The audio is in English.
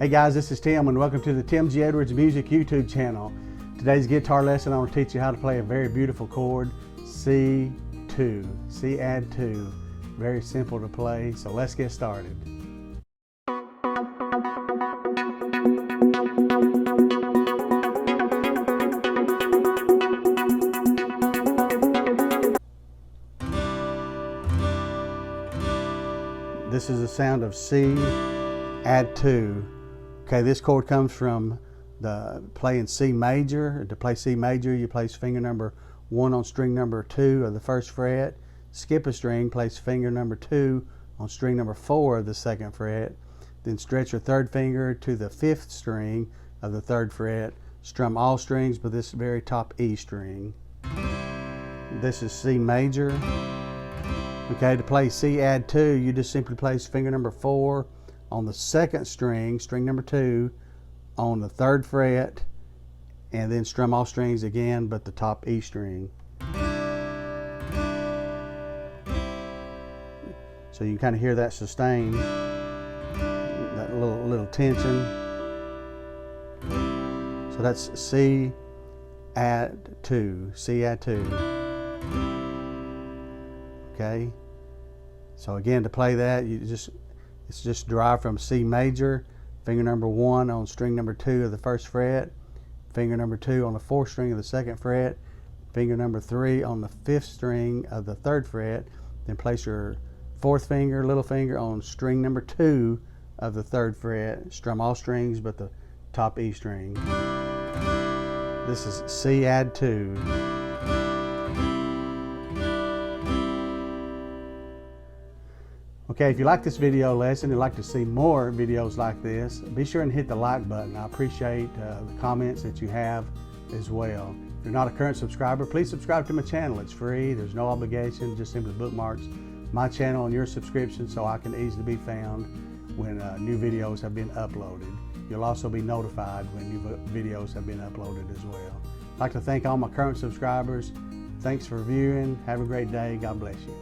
Hey guys, this is Tim and welcome to the Tim G. Edwards Music YouTube channel. Today's guitar lesson, I want to teach you how to play a very beautiful chord, C2, C add 2. Very simple to play, so let's get started. This is the sound of C add 2. Okay, this chord comes from the playing C major. To play C major, you place finger number 1 on string number 2 of the 1st fret. Skip a string, place finger number 2 on string number 4 of the 2nd fret. Then stretch your 3rd finger to the 5th string of the 3rd fret. Strum all strings but this very top E string. This is C major. Okay, to play C add 2, you just simply place finger number 4 on the 2nd string, string number 2, on the 3rd fret, and then strum all strings again but the top E string. So you can kind of hear that sustain, that little tension. So that's C add 2, C add 2. Okay, so again, to play that, it's just derived from C major, finger number 1 on string number 2 of the 1st fret, finger number 2 on the 4th string of the 2nd fret, finger number 3 on the 5th string of the 3rd fret, then place your 4th finger, little finger, on string number 2 of the 3rd fret, strum all strings but the top E string. This is C add 2. Okay, if you like this video lesson and like to see more videos like this, be sure and hit the like button. I appreciate the comments that you have as well. If you're not a current subscriber, please subscribe to my channel. It's free, there's no obligation, just simply bookmarks my channel and your subscription so I can easily be found when new videos have been uploaded. You'll also be notified when new videos have been uploaded as well. I'd like to thank all my current subscribers. Thanks for viewing. Have a great day. God bless you.